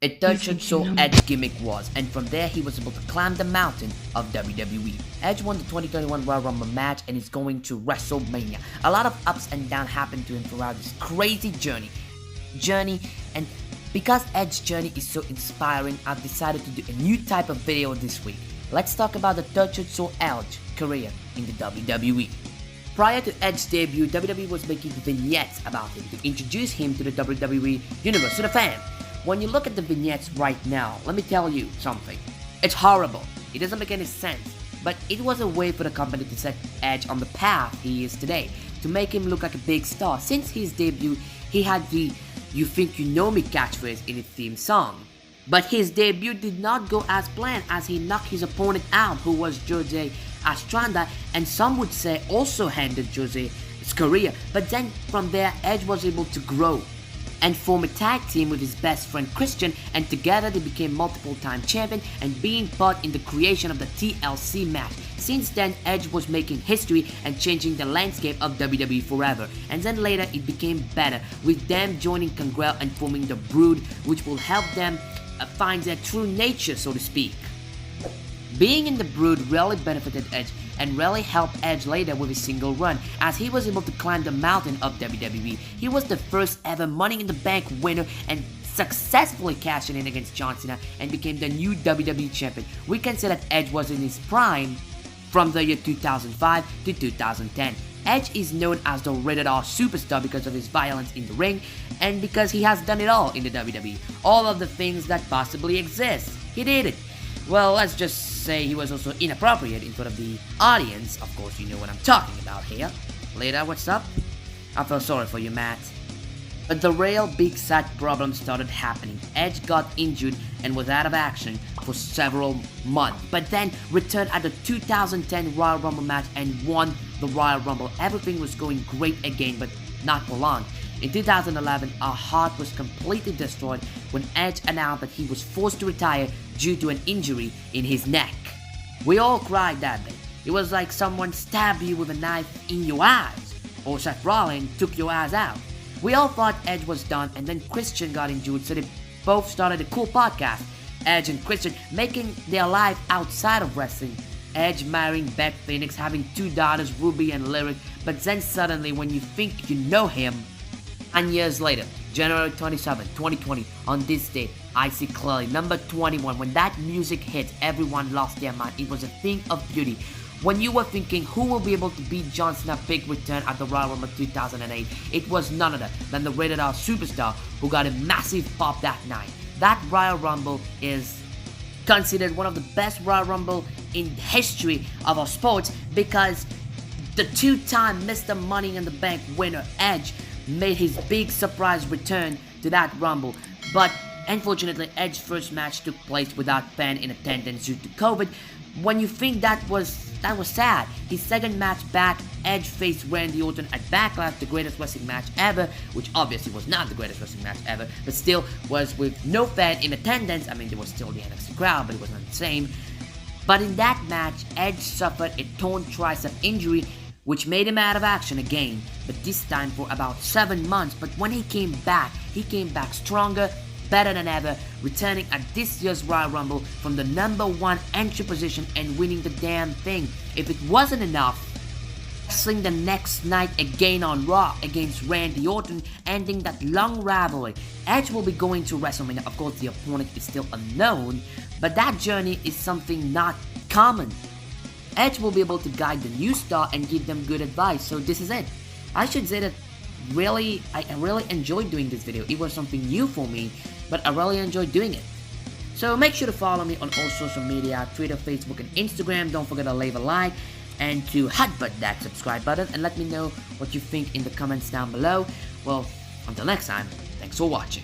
It touched so Edge's gimmick was, and from there he was able to climb the mountain of WWE. Edge won the 2021 Royal Rumble match and is going to WrestleMania. A lot of ups and downs happened to him throughout this crazy journey, and because Edge's journey is so inspiring, I've decided to do a new type of video this week. Let's talk about the Touched So Edge career in the WWE. Prior to Edge's debut, WWE was making vignettes about him to introduce him to the WWE universe, to the fan. When you look at the vignettes right now, let me tell you something. It's horrible. It doesn't make any sense. But it was a way for the company to set Edge on the path he is today, to make him look like a big star. Since his debut, he had the "You Think You Know Me" catchphrase in his theme song. But his debut did not go as planned, as he knocked his opponent out, who was Jose Estrada, and some would say also ended Jose's career. But then from there, Edge was able to grow and form a tag team with his best friend Christian, and together they became multiple-time champion and being part in the creation of the TLC match. Since then, Edge was making history and changing the landscape of WWE forever. And then later it became better, with them joining Gangrel and forming the Brood, which will help them find their true nature, so to speak. Being in the Brood really benefited Edge and really helped Edge later with his single run, as he was able to climb the mountain of WWE. He was the first ever Money in the Bank winner and successfully cashed in against John Cena and became the new WWE champion. We can say that Edge was in his prime from the year 2005 to 2010. Edge is known as the rated R superstar because of his violence in the ring and because he has done it all in the WWE. All of the things that possibly exist. He did it. Well, let's just say he was also inappropriate in front of the audience. Of course, you know what I'm talking about here. Later, what's up? I feel sorry for you, Matt. But the real big sad problem started happening. Edge got injured and was out of action for several months, but then returned at the 2010 Royal Rumble match and won the Royal Rumble. Everything was going great again, but not for long. In 2011, our heart was completely destroyed when Edge announced that he was forced to retire due to an injury in his neck. We all cried that day. It was like someone stabbed you with a knife in your eyes, or Seth Rollins took your eyes out. We all thought Edge was done, and then Christian got injured, so they both started a cool podcast, Edge and Christian, making their life outside of wrestling. Edge marrying Beth Phoenix, having two daughters, Ruby and Lyric, but then suddenly when you think you know him, 9 years later, January 27, 2020, on this day, I see clearly, number 21, when that music hit, everyone lost their mind. It was a thing of beauty. When you were thinking who will be able to beat John Cena's big return at the Royal Rumble 2008, it was none other than the rated R superstar who got a massive pop that night. That Royal Rumble is considered one of the best Royal Rumble in history of our sports because the two-time Mr. Money in the Bank winner Edge made his big surprise return to that Rumble. But unfortunately, Edge's first match took place without fans in attendance due to COVID. When you think that was sad. His second match back, Edge faced Randy Orton at Backlash, the greatest wrestling match ever, which obviously was not the greatest wrestling match ever, but still was with no fan in attendance. I mean, there was still the NXT crowd, but it was not the same. But in that match, Edge suffered a torn tricep injury, which made him out of action again, but this time for about 7 months. But when he came back stronger, better than ever, returning at this year's Royal Rumble from the number 1 entry position and winning the damn thing. If it wasn't enough, wrestling the next night again on Raw against Randy Orton, ending that long rivalry. Edge will be going to WrestleMania. Of course, the opponent is still unknown, but that journey is something not common. Edge will be able to guide the new star and give them good advice, so this is it. I should say that I really enjoyed doing this video. It was something new for me, but I really enjoyed doing it. So make sure to follow me on all social media, Twitter, Facebook, and Instagram. Don't forget to leave a like and to hotbutt that subscribe button and let me know what you think in the comments down below. Well, until next time, thanks for watching.